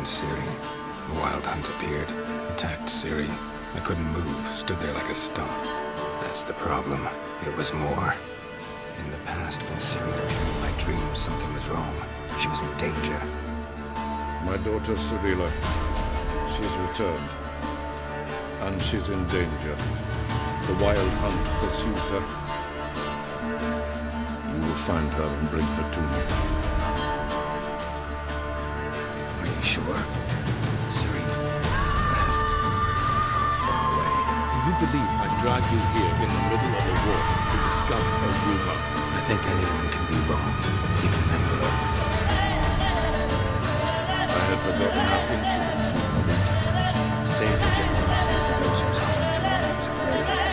found Ciri. The wild hunt appeared, attacked Ciri. I couldn't move, stood there like a stump. That's the problem. It was more. In the past, when Ciri appeared in my dreams, something was wrong. She was in danger. My daughter Cirilla. She's returned. And she's in danger. The wild hunt pursues her. You will find her and bring her to me. Are you sure? Ciri left and far, far away. Do you believe I dragged you here in the middle of a war to discuss a rumor? I think anyone can be wrong, even an emperor. I had forgotten our incident. Save the generosity for those whose homes your armies have raised.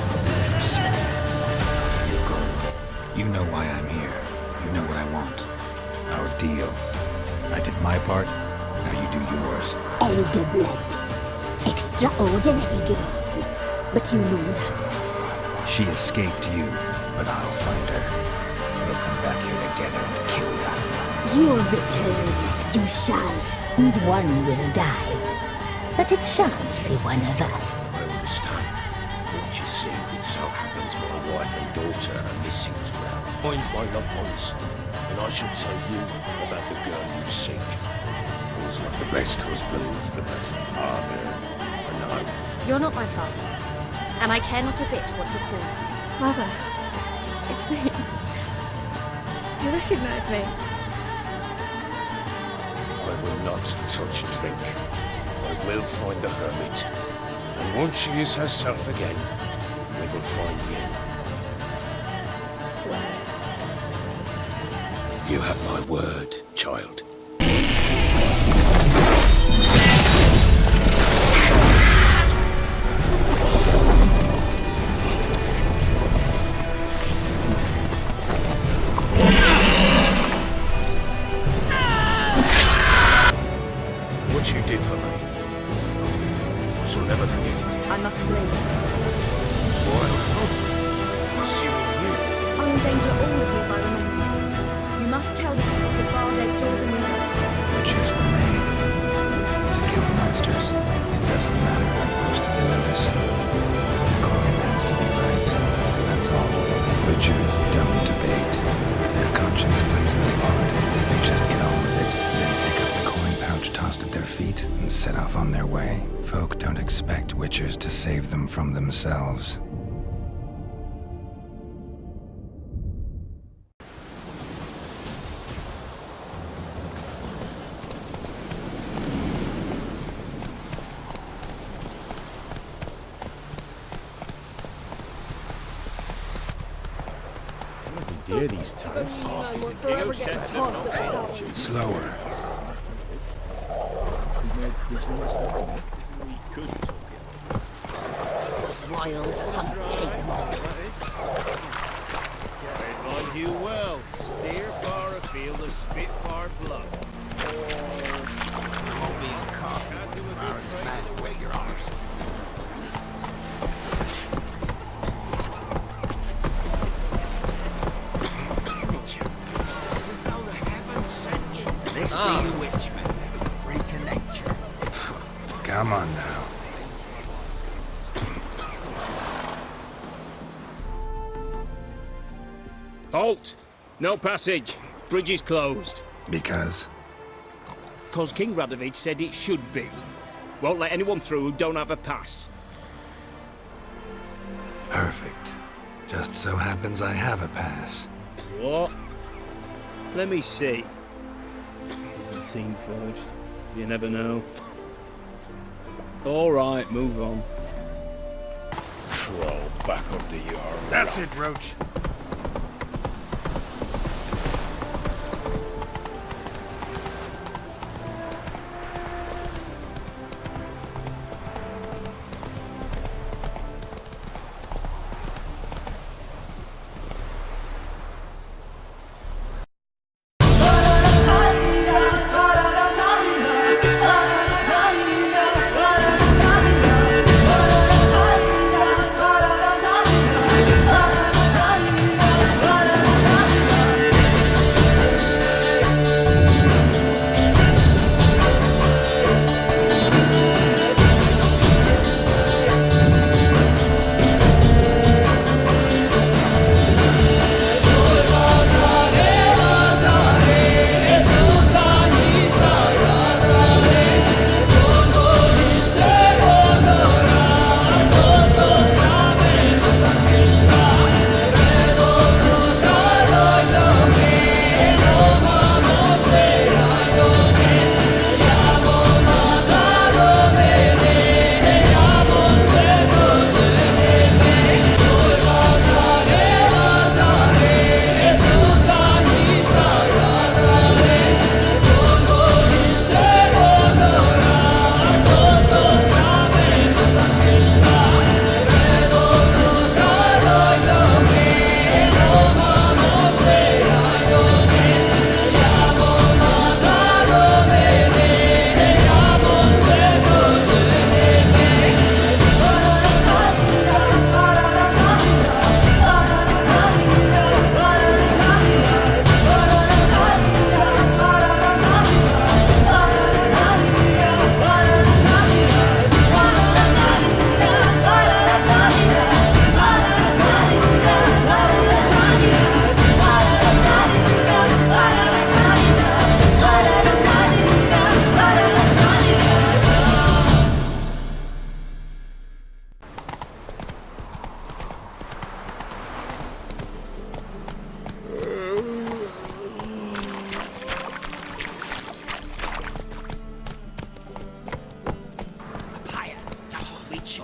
I'll do it for Ciri. Your goal. You know why I'm here. You know what I want. Our deal. I did my part, now you do yours. Elder blood. Extraordinary girl. But you know that. She escaped you, but I'll find her. We'll come back here together and kill her. You'll return. You shall. And one will die. But it shan't be one of us. I understand. But you see, it so happens my wife and daughter are missing as well. Find my loved ones, and I shall tell you about the girl you seek. Who's not the best husband, the best father. I know. You're not my father, and I care not a bit what befalls you. Mother, it's me. You recognize me? I will not touch drink. I will find the hermit, and once she is herself again, we will find you. Swear it. You have my word, child. What you did for me, I shall never forget it. I must flee. Wild hunt, pursuing you. I'll endanger all of you by remaining. You must tell the people to bar their doors and windows. Witches were made to kill monsters. It doesn't matter how close to the notice. The coin has to be right. That's all. Witchers don't debate. Their conscience plays no part. They just get on with it, then pick up the coin pouch tossed at their feet and set off on their way. Folk don't expect witchers to save them from themselves. Dear, these tariffs. Slower. Wild hunt take them all. Advise you well. Steer far afield of Spitfire Bluff. Hobby's cock. Can't do a good trade with the waste. This be the witchman. Reconnect you. Come on now. Halt! No passage. Bridge is closed. Because? Cause King Radovich said it should be. Won't let anyone through who don't have a pass. Perfect. Just so happens I have a pass. What? Let me see. Doesn't seem forged. You never know. All right, move on. Crawl back under your That's it, Roach.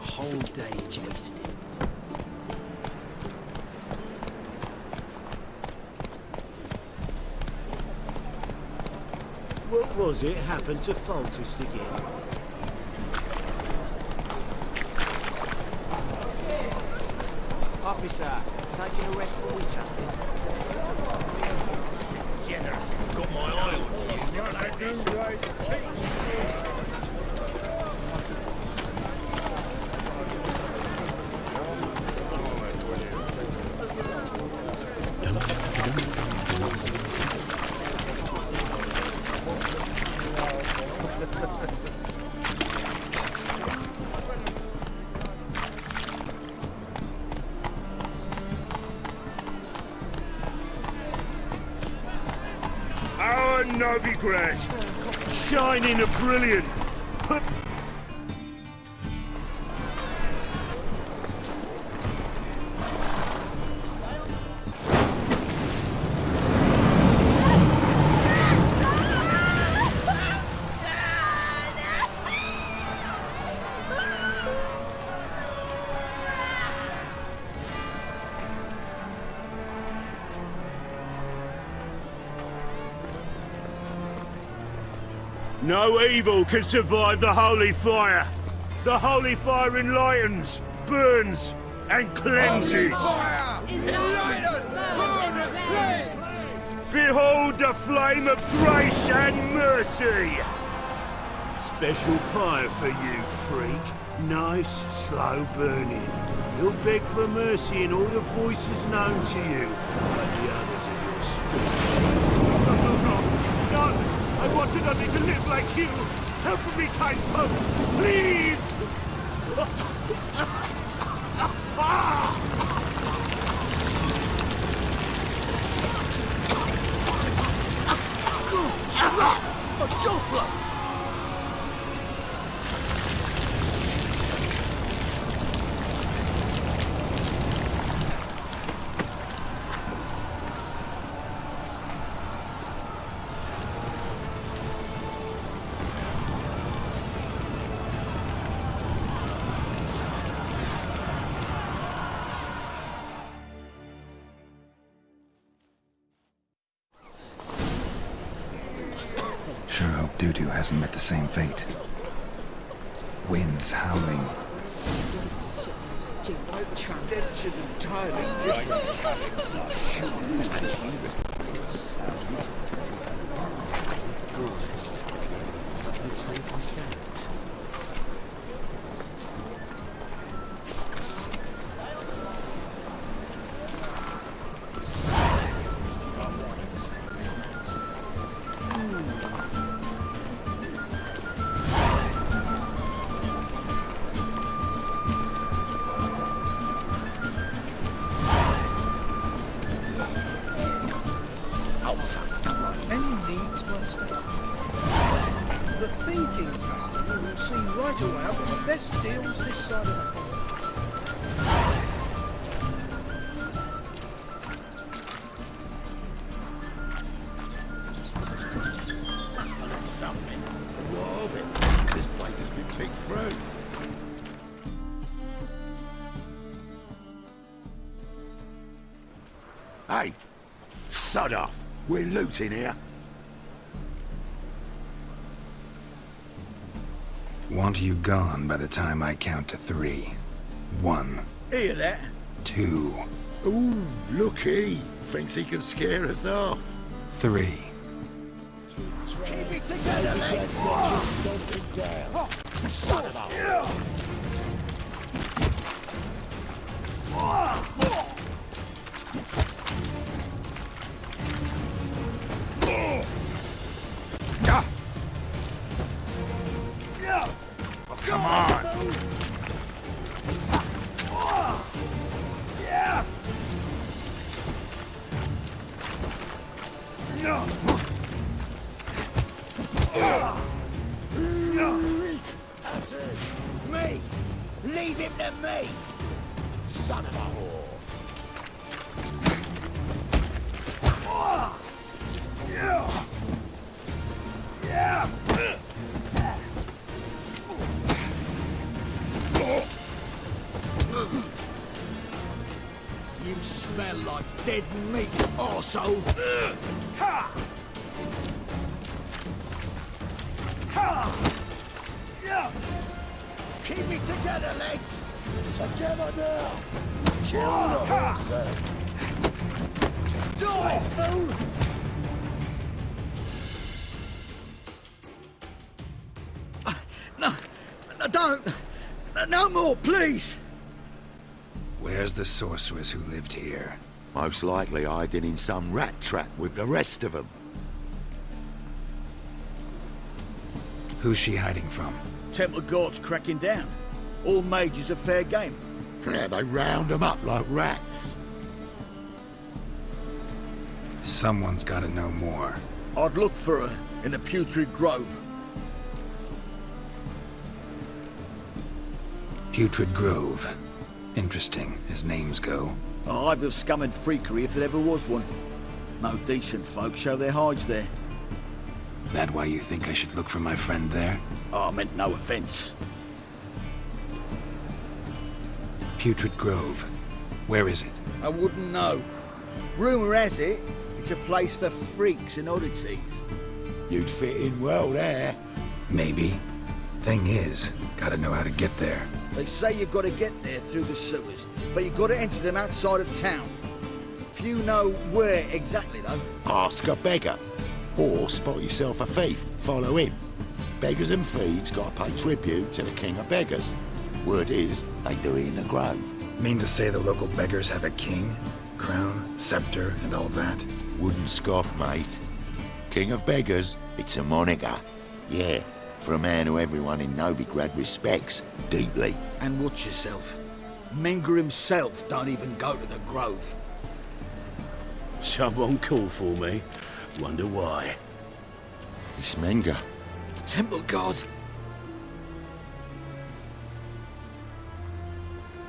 whole day jousting. What was it happened to Foltest again? Officer, taking a rest for his chatting. Generous, got my eye on you. Our Novigrad, shining a brilliant. No evil can survive the holy fire. The holy fire enlightens, burns, and cleanses. Behold the flame of grace and mercy. Special fire for you, freak. Nice, slow burning. You'll beg for mercy in all the voices known to you, like the others of your species. No! I wanted only to live like you! Help me, kind folk! Please! Good slap! A doppler! Sure hope Dudu hasn't met the same fate. Winds howling. Stench is entirely different. Any needs, Master? The thinking customer will see right away I've got the best deals this side of the pond. Must have left something. What of it? This place has been picked through. Hey! Sod off! We're looting here. Want you gone by the time I count to 3. 1, Hear that? 2, Ooh, looky! Thinks he can scare us off. 3. Keep it together, lads! Son of a... Come on! That's it. Me! Leave him to me! Son of a whore! smell like dead meat, arsehole. Ha! Ha! Yeah! Keep it together, lads! Together now! Kill the horse! Die, fool! No, don't! No more, please! Where's the sorceress who lived here? Most likely hiding in some rat trap with the rest of them. Who's she hiding from? Temple guards cracking down. All mages are fair game. Yeah, they round them up like rats. Someone's gotta know more. I'd look for her in the Putrid Grove. Putrid Grove. Interesting, as names go. A hive of scum and freakery if there ever was one. No decent folk show their hides there. That why you think I should look for my friend there? I meant no offence. Putrid Grove. Where is it? I wouldn't know. Rumour has it, it's a place for freaks and oddities. You'd fit in well there. Maybe. Thing is, gotta know how to get there. They say you've got to get there through the sewers, but you've got to enter them outside of town. Few know where exactly, though. Ask a beggar. Or spot yourself a thief. Follow him. Beggars and thieves got to pay tribute to the king of beggars. Word is, they do it in the grove. Mean to say the local beggars have a king, crown, scepter, and all that? Wouldn't scoff, mate. King of beggars, it's a moniker. Yeah, for a man who everyone in Novigrad respects deeply. And watch yourself. Menga himself don't even go to the grove. Someone call for me. Wonder why. It's Menga. Temple guard.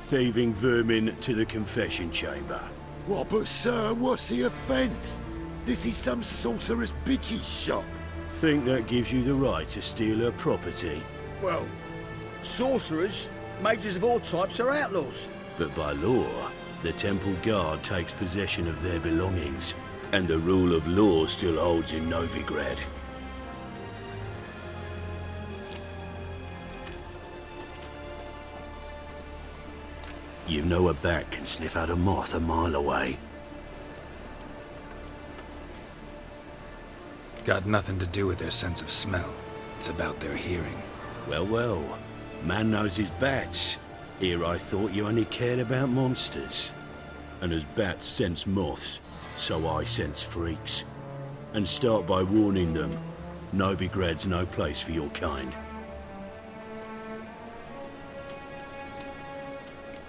Thieving vermin to the confession chamber. What, but sir, what's the offence? This is some sorcerer's bitch's shop. Think that gives you the right to steal her property? Well, sorcerers, mages of all types are outlaws. But by law, the temple guard takes possession of their belongings, and the rule of law still holds in Novigrad. You know a bat can sniff out a moth a mile away. Got nothing to do with their sense of smell. It's about their hearing. Well, well. Man knows his bats. Here I thought you only cared about monsters. And as bats sense moths, so I sense freaks. And start by warning them. Novigrad's no place for your kind.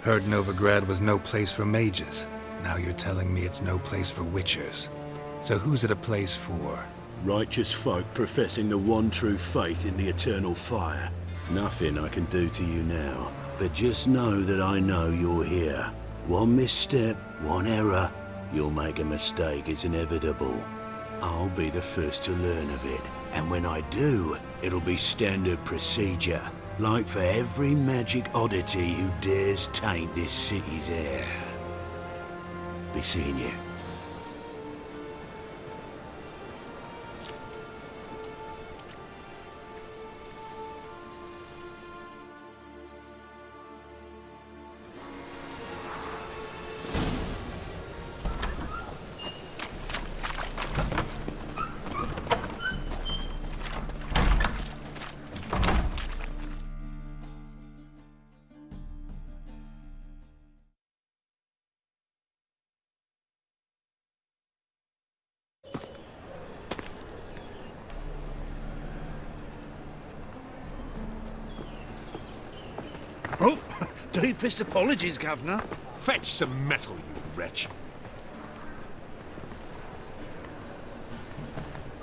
Heard Novigrad was no place for mages. Now you're telling me it's no place for witchers. So who's it a place for? Righteous folk professing the one true faith in the eternal fire. Nothing I can do to you now, but just know that I know you're here. One misstep, one error, you'll make a mistake, it's inevitable. I'll be the first to learn of it, and when I do, it'll be standard procedure, like for every magic oddity who dares taint this city's air. Be seeing you. Oh, deepest apologies, Governor. Fetch some metal, you wretch.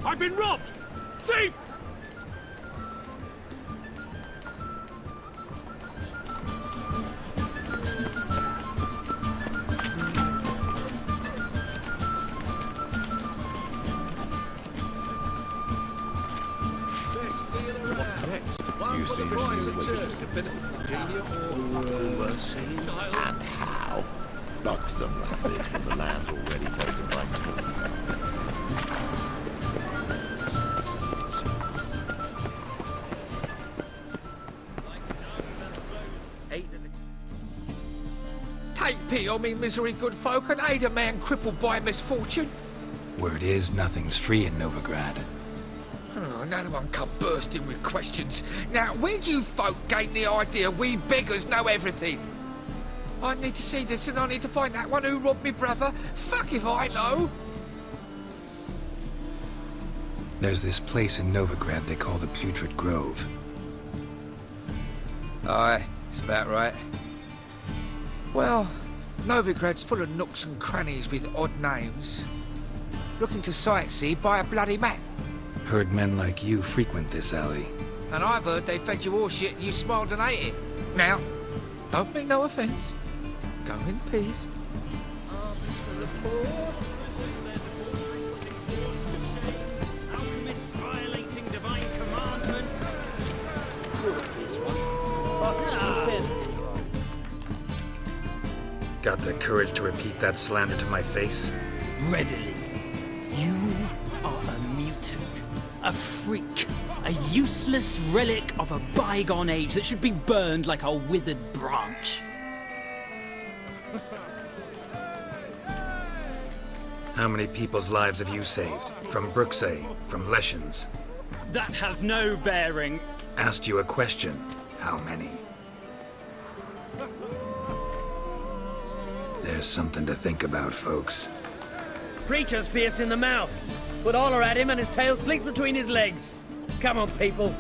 I've been robbed! Thief! And how? Buxom, that is, from the lands already taken by Take pity on me, misery, good folk, and aid a man crippled by misfortune. Word is, nothing's free in Novigrad. Oh, another one come bursting with questions. Now, where do you folk gain the idea we beggars know everything? I need to see this and I need to find that one who robbed me brother. Fuck if I know. There's this place in Novigrad they call the Putrid Grove. Aye, it's about right. Well, Novigrad's full of nooks and crannies with odd names. Looking to sightsee, buy a bloody map. Heard men like you frequent this alley. And I've heard they fed you all shit and you smiled and ate it. Now, don't mean no offence. Go in peace. Arms for the poor. Alchemists violating divine commandments. You're a fierce one. But in fairness, anyway. Got the courage to repeat that slander to my face? Readily. You are a mutant, a freak, a useless relic of a bygone age that should be burned like a withered branch. How many people's lives have you saved? From Bruxay, from Leshens? That has no bearing. Asked you a question. How many? There's something to think about, folks. Preacher's fierce in the mouth. Put holler at him and his tail slinks between his legs. Come on, people.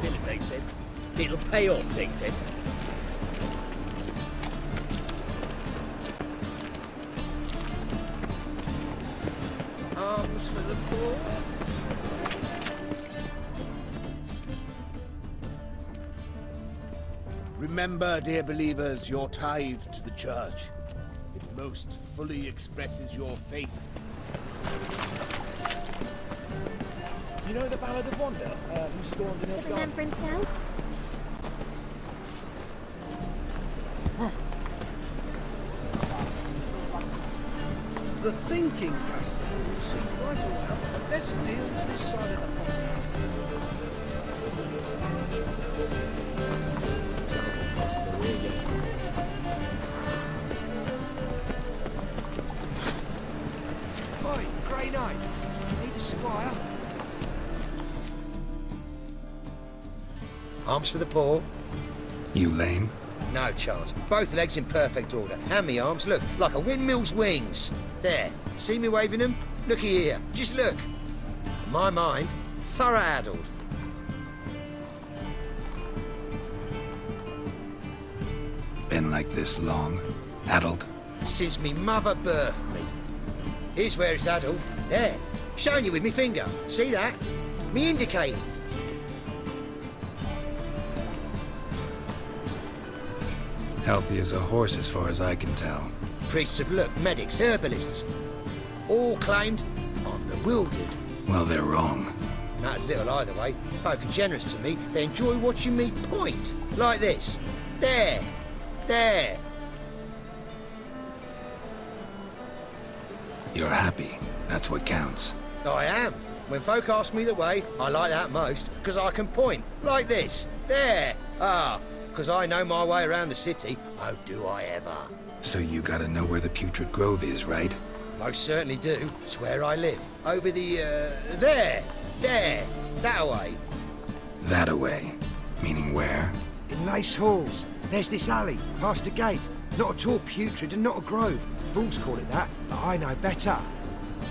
Bill, they said. It'll pay off, they said. Arms for the poor. Remember, dear believers, your tithe to the church. It most fully expresses your faith. You know the Ballad of Wanda, who stormed in Have a man for himself? The thinking customer will see quite a while the best deals this side of the pond. Oi, Grey Knight. Need a squire? Arms for the poor? You lame? No chance. Both legs in perfect order. And me arms, look, like a windmill's wings. There. See me waving them? Looky here. Just look. My mind, thorough addled. Been like this long? Addled? Since me mother birthed me. Here's where it's addled. There. Showing you with me finger. See that? Me indicating. Healthy as a horse as far as I can tell. Priests of look, medics, herbalists. All claimed I'm bewildered. Well, they're wrong. Matters little either way. Folk are generous to me. They enjoy watching me point. Like this. There. There. You're happy. That's what counts. I am. When folk ask me the way, I like that most, because I can point. Like this. There. Ah. Because I know my way around the city. Oh, do I ever. So you gotta know where the Putrid Grove is, right? Most certainly do. It's where I live. Over the, there. There. That way. That away. Meaning where? In Lace Halls. There's this alley, past a gate. Not at all putrid and not a grove. Fools call it that, but I know better.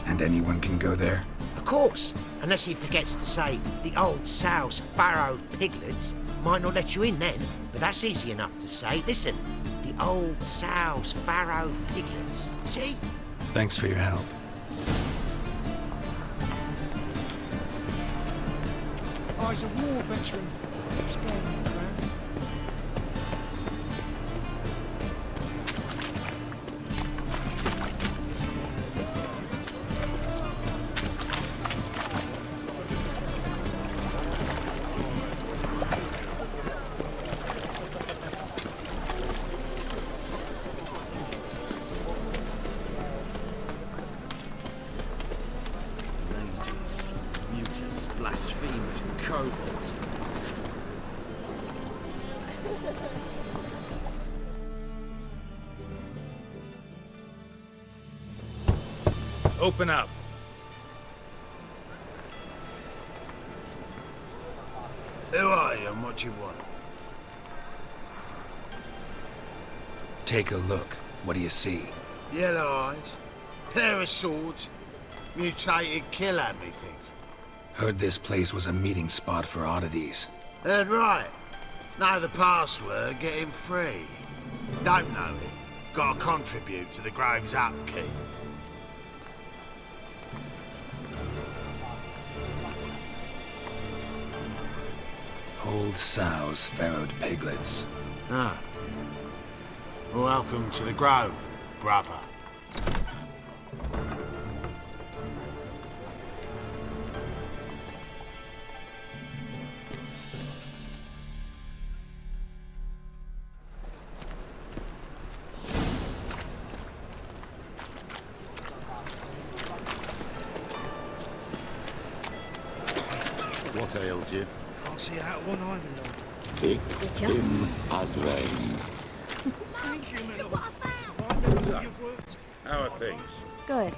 And anyone can go there? Of course. Unless he forgets to say the old sow's farrowed piglets. Might not let you in then, but that's easy enough to say. Listen, the old sow's farrowed piglets. See? Thanks for your help. Oh, he's a war veteran. Spare me, man. Open up. Who are you and what you want? Take a look. What do you see? Yellow eyes, pair of swords, mutated kill-at-me things. Heard this place was a meeting spot for oddities. Heard right. Know the password, get him free. Don't know it. Gotta contribute to the Grove's upkeep. Old sows, farrowed piglets. Ah. Welcome to the Grove, brother. What ails you? Can't see out one eye, my lord. Pick him as rain. Thank you, my lord. How are things? Good.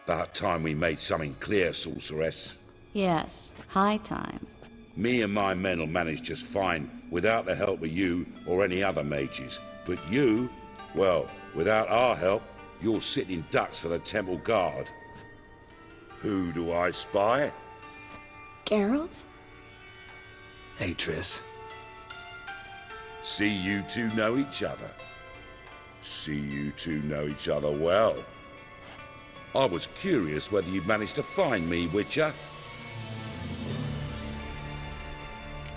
About time we made something clear, sorceress. Yes, high time. Me and my men will manage just fine without the help of you or any other mages. But you, well, without our help, you're sitting ducks for the temple guard. Who do I spy? Geralt? Hey, Triss. See you two know each other. See you two know each other well. I was curious whether you'd managed to find me, Witcher.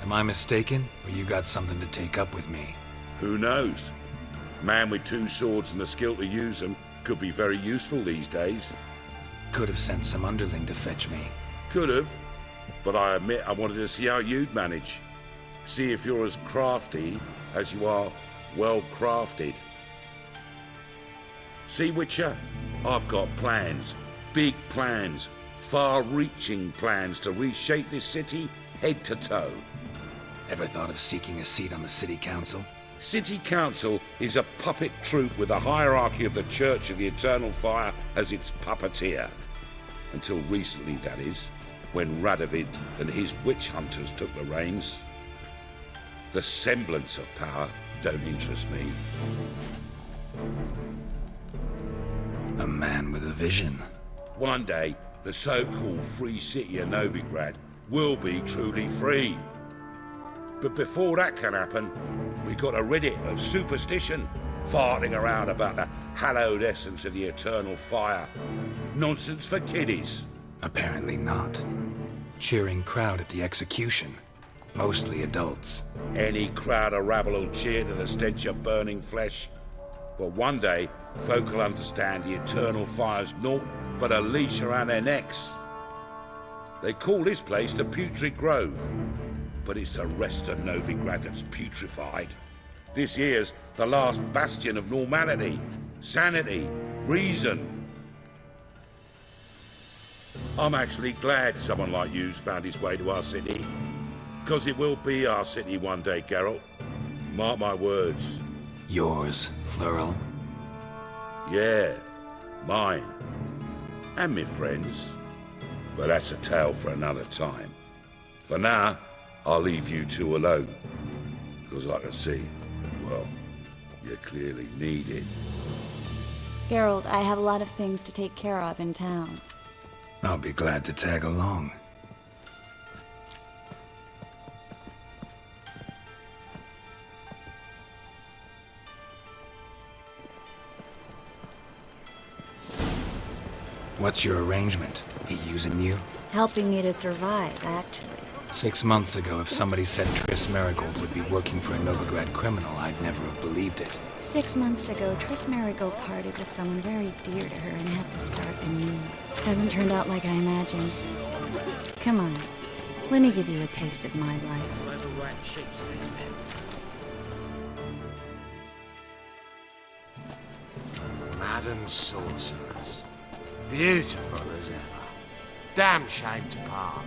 Am I mistaken, or you got something to take up with me? Who knows? Man with two swords and the skill to use them could be very useful these days. Could have sent some underling to fetch me. Could have, but I admit I wanted to see how you'd manage. See if you're as crafty as you are well crafted. See, Witcher, I've got plans, big plans, far-reaching plans to reshape this city head to toe. Ever thought of seeking a seat on the city council? City Council is a puppet troupe with the hierarchy of the Church of the Eternal Fire as its puppeteer. Until recently, that is, when Radovid and his witch hunters took the reins. The semblance of power don't interest me. A man with a vision. One day, the so-called free city of Novigrad will be truly free. But before that can happen, we got to rid it of superstition, farting around about the hallowed essence of the eternal fire. Nonsense for kiddies. Apparently not. Cheering crowd at the execution. Mostly adults. Any crowd of rabble will cheer to the stench of burning flesh. But one day, folk will understand the eternal fire's naught but a leash around their necks. They call this place the Putrid Grove, but it's the rest of Novigrad that's putrefied. This here's the last bastion of normality, sanity, reason. I'm actually glad someone like you's found his way to our city, because it will be our city one day, Geralt. Mark my words. Yours, plural. Yeah, mine. And me friends. But that's a tale for another time. For now, I'll leave you two alone. Because I can see, well, you clearly need it. Geralt, I have a lot of things to take care of in town. I'll be glad to tag along. What's your arrangement? He using you? Helping me to survive, actually. 6 months ago, if somebody said Triss Marigold would be working for a Novigrad criminal, I'd never have believed it. 6 months ago, Triss Marigold partied with someone very dear to her and had to start anew. Hasn't turned out like I imagined. Come on, let me give you a taste of my life. Madam Sorceress. Beautiful as ever. Damn shame to part.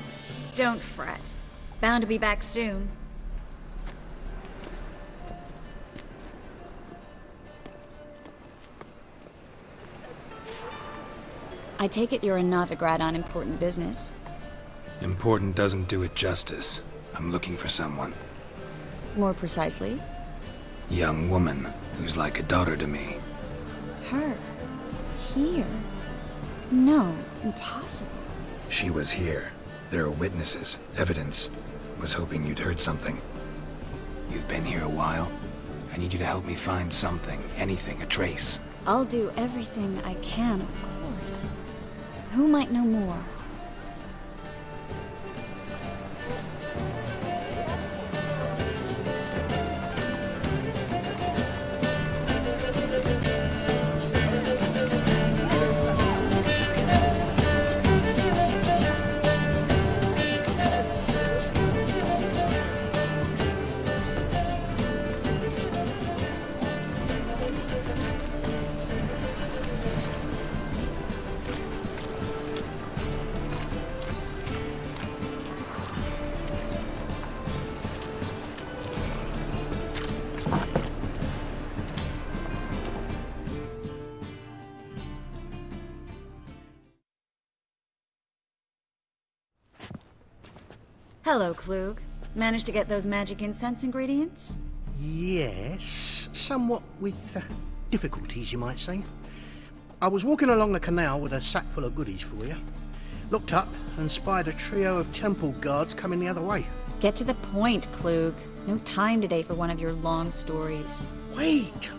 Don't fret. Bound to be back soon. I take it you're in Novigrad on important business. Important doesn't do it justice. I'm looking for someone. More precisely? Young woman who's like a daughter to me. Her? Here? No, impossible. She was here. There are witnesses, evidence. Was hoping you'd heard something. You've been here a while. I need you to help me find something, anything, a trace. I'll do everything I can, of course. Who might know more? Hello, Klug. Managed to get those magic incense ingredients? Yes, somewhat with difficulties, you might say. I was walking along the canal with a sack full of goodies for you. Looked up and spied a trio of temple guards coming the other way. Get to the point, Klug. No time today for one of your long stories. Wait!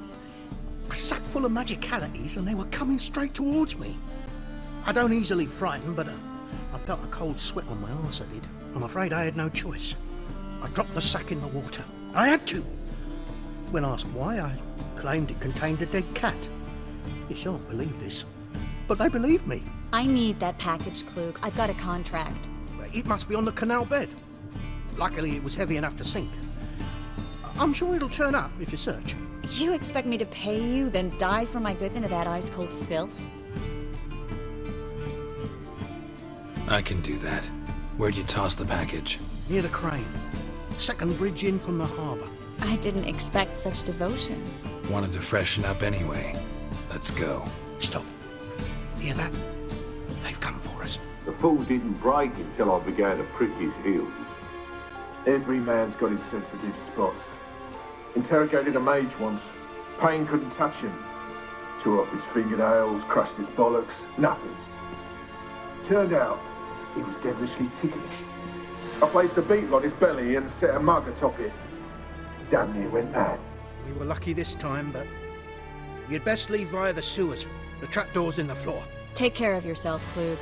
A sack full of magicalities and they were coming straight towards me. I don't easily frighten, but I felt a cold sweat on my arse, I did. I'm afraid I had no choice. I dropped the sack in the water. I had to. When asked why, I claimed it contained a dead cat. You shan't believe this, but they believed me. I need that package, Klug. I've got a contract. It must be on the canal bed. Luckily, it was heavy enough to sink. I'm sure it'll turn up if you search. You expect me to pay you, then dive for my goods into that ice-cold filth? I can do that. Where'd you toss the package? Near the crane. Second bridge in from the harbour. I didn't expect such devotion. Wanted to freshen up anyway. Let's go. Stop. Hear that? They've come for us. The fool didn't break until I began to prick his heels. Every man's got his sensitive spots. Interrogated a mage once. Pain couldn't touch him. Tore off his fingernails, crushed his bollocks, nothing. Turned out, he was devilishly ticklish. I placed a beetle on his belly and set a mug atop it. Damn near went mad. We were lucky this time, but you'd best leave via the sewers. The trapdoor's in the floor. Take care of yourself, Klug.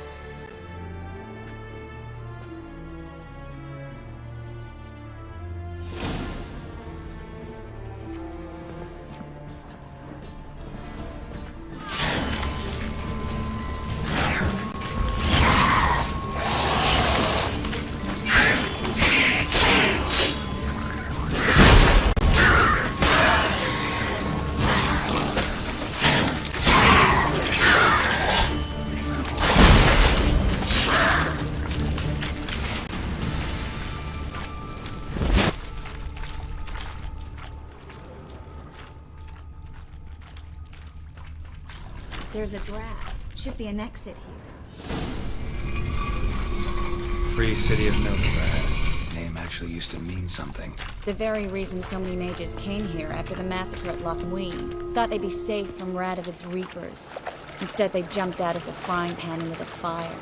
There's a draft. Should be an exit here. Free city of Novigrad. Name actually used to mean something. The very reason so many mages came here after the massacre at Loch Muin. Thought they'd be safe from Radovid's reapers. Instead, they jumped out of the frying pan into the fire.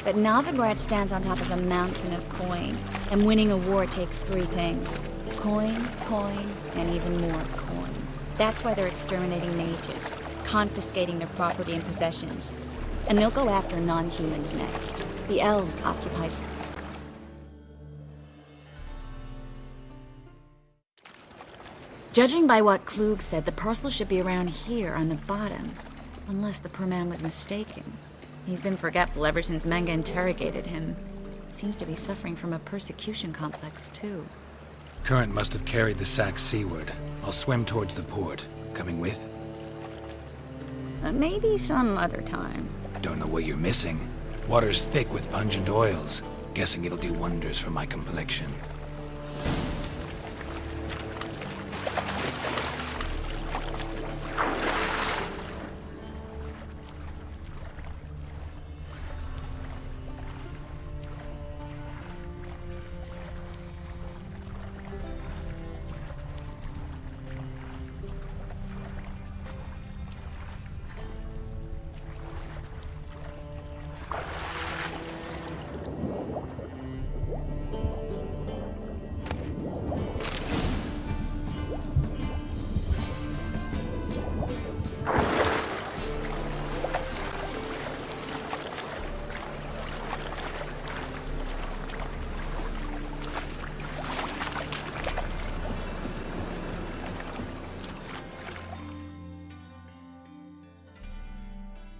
But Novigrad stands on top of a mountain of coin, and winning a war takes three things. Coin, coin, and even more coin. That's why they're exterminating mages, confiscating their property and possessions. And they'll go after non-humans next. The elves occupy... Judging by what Klug said, the parcel should be around here on the bottom. Unless the poor man was mistaken. He's been forgetful ever since Manga interrogated him. Seems to be suffering from a persecution complex, too. Current must have carried the sack seaward. I'll swim towards the port. Coming with? Maybe some other time. Don't know what you're missing. Water's thick with pungent oils. Guessing it'll do wonders for my complexion.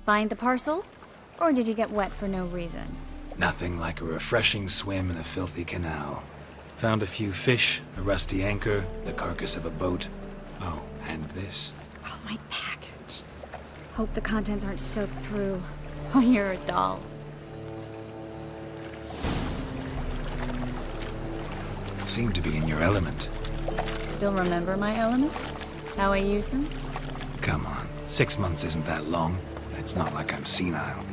Find the parcel? Or did you get wet for no reason? Nothing like a refreshing swim in a filthy canal. Found a few fish, a rusty anchor, the carcass of a boat. Oh, and this. Oh, my package. Hope the contents aren't soaked through. Oh, you're a doll. Seem to be in your element. Still remember my elements? How I use them? Come on, 6 months isn't that long. It's not like I'm senile.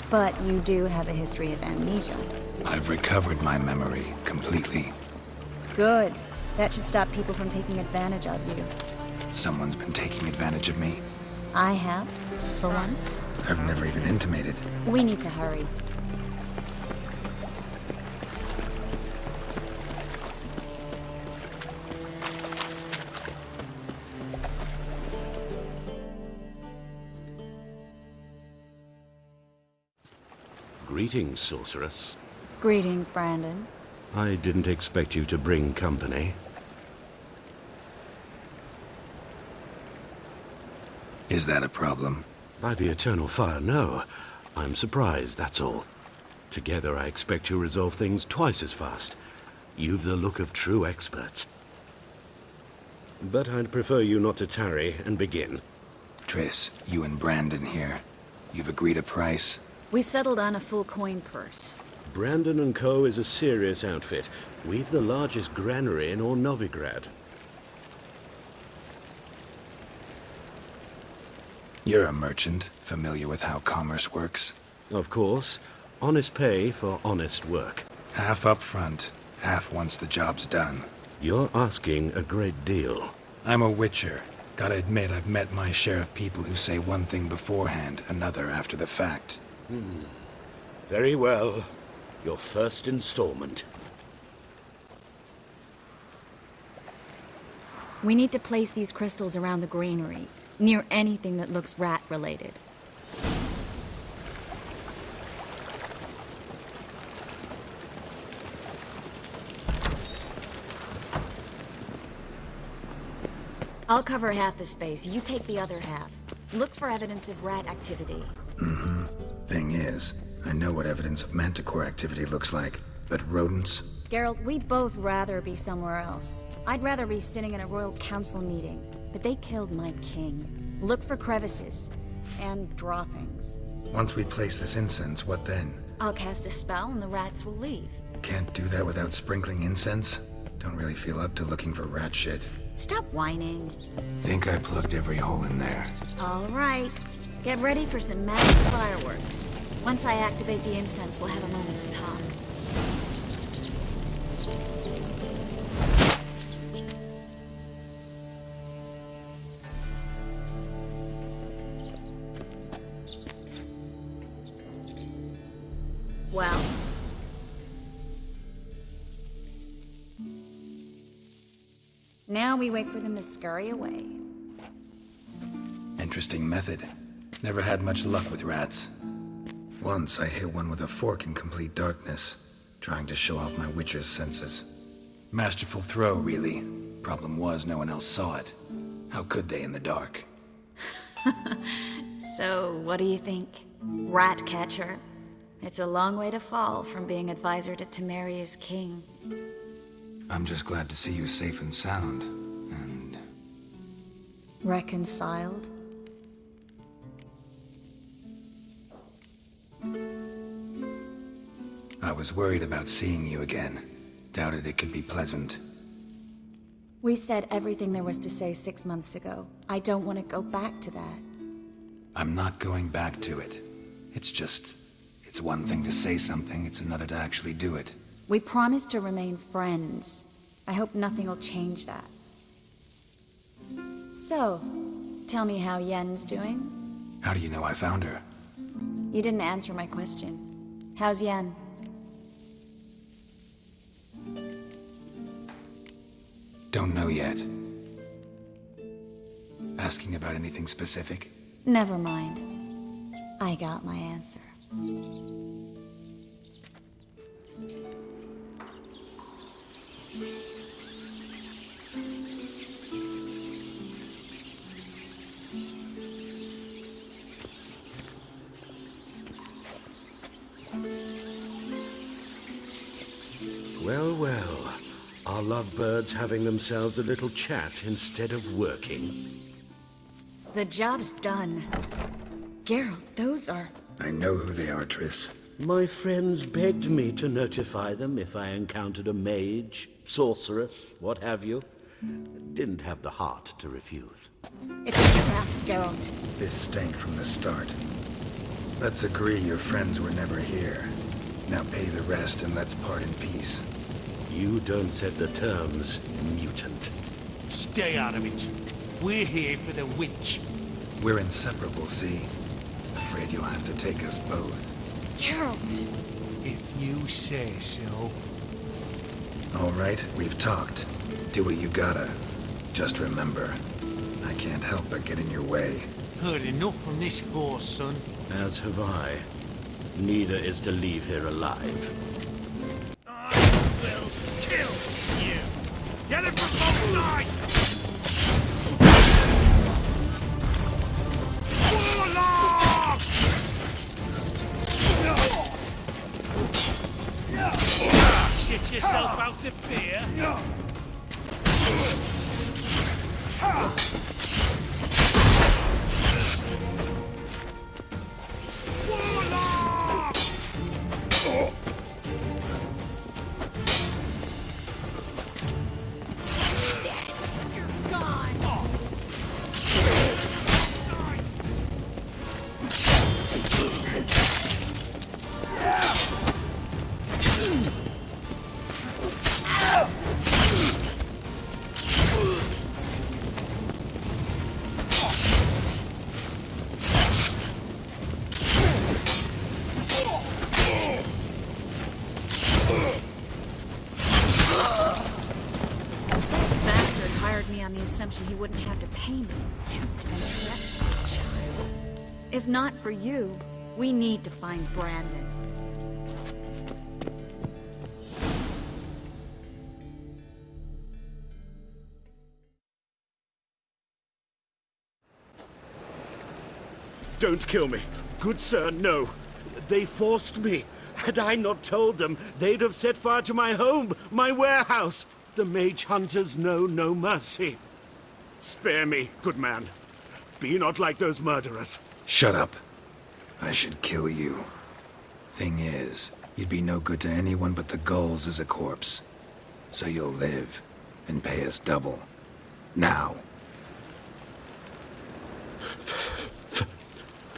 But you do have a history of amnesia. I've recovered my memory completely. Good. That should stop people from taking advantage of you. Someone's been taking advantage of me. I have, for one. I've never even intimated. We need to hurry. Greetings, sorceress. Greetings, Brandon. I didn't expect you to bring company. Is that a problem? By the eternal fire, no. I'm surprised, that's all. Together, I expect you resolve things twice as fast. You've the look of true experts. But I'd prefer you not to tarry and begin. Triss, you and Brandon here. You've agreed a price? We settled on a full coin purse. Brandon & Co. is a serious outfit. We've the largest granary in all Novigrad. You're a merchant, familiar with how commerce works. Of course. Honest pay for honest work. Half up front, half once the job's done. You're asking a great deal. I'm a witcher. Gotta admit, I've met my share of people who say one thing beforehand, another after the fact. Very well. Your first installment. We need to place these crystals around the granary, near anything that looks rat-related. I'll cover half the space, you take the other half. Look for evidence of rat activity. Thing is, I know what evidence of manticore activity looks like, but rodents? Geralt, we'd both rather be somewhere else. I'd rather be sitting in a royal council meeting, but they killed my king. Look for crevices and droppings. Once we place this incense, what then? I'll cast a spell and the rats will leave. Can't do that without sprinkling incense? Don't really feel up to looking for rat shit. Stop whining. Think I plugged every hole in there. All right. Get ready for some magic fireworks. Once I activate the incense, we'll have a moment to talk. Well. Now we wait for them to scurry away. Interesting method. Never had much luck with rats. Once I hit one with a fork in complete darkness, trying to show off my witcher's senses. Masterful throw, really. Problem was, no one else saw it. How could they in the dark? So, what do you think? Rat catcher? It's a long way to fall from being advisor to Temeria's king. I'm just glad to see you safe and sound, and... Reconciled? I was worried about seeing you again. Doubted it could be pleasant. We said everything there was to say 6 months ago. I don't want to go back to that. I'm not going back to it. It's just... It's one thing to say something, it's another to actually do it. We promised to remain friends. I hope nothing will change that. So, tell me how Yen's doing? How do you know I found her? You didn't answer my question. How's Yen? Don't know yet. Asking about anything specific? Never mind. I got my answer. Well, well. Are lovebirds having themselves a little chat instead of working? The job's done. Geralt, those are... I know who they are, Triss. My friends begged me to notify them if I encountered a mage, sorceress, what have you. Didn't have the heart to refuse. It's a trap, Geralt. This stank from the start. Let's agree your friends were never here. Now pay the rest and let's part in peace. You don't set the terms, mutant. Stay out of it. We're here for the witch. We're inseparable, see? Afraid you'll have to take us both. Geralt! If you say so. All right, we've talked. Do what you gotta. Just remember, I can't help but get in your way. Heard enough from this horse, son. As have I. Neither is to leave here alive. I will kill you. Get it from both sides! Warlock! Shit yourself out of fear. He wouldn't have to pay me. Tempt and trap my child. If not for you, we need to find Brandon. Don't kill me. Good sir, no. They forced me. Had I not told them, they'd have set fire to my home, my warehouse. The mage hunters know no mercy. Spare me, good man. Be not like those murderers. Shut up. I should kill you. Thing is, you'd be no good to anyone but the gulls as a corpse. So you'll live and pay us double. Now.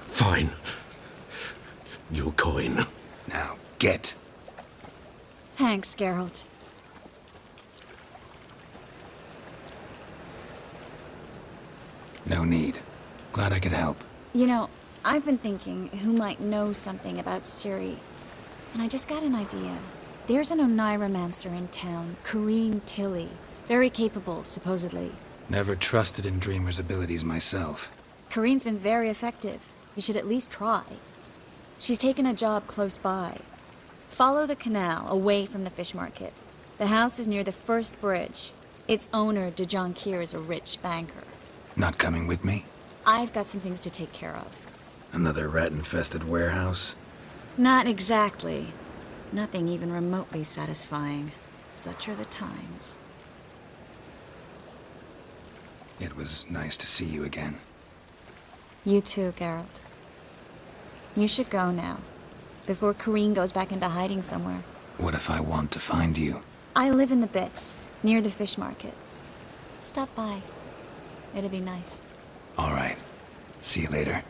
Fine. Your coin. Now, get. Thanks, Geralt. No need. Glad I could help. You know, I've been thinking who might know something about Ciri. And I just got an idea. There's an Oneiromancer in town, Corrine Tilly. Very capable, supposedly. Never trusted in Dreamer's abilities myself. Corrine's been very effective. You should at least try. She's taken a job close by. Follow the canal, away from the fish market. The house is near the first bridge. Its owner, de Jonquier, is a rich banker. Not coming with me? I've got some things to take care of. Another rat-infested warehouse? Not exactly. Nothing even remotely satisfying. Such are the times. It was nice to see you again. You too, Geralt. You should go now, before Corrine goes back into hiding somewhere. What if I want to find you? I live in the Bix, near the fish market. Stop by. It'll be nice. All right. See you later.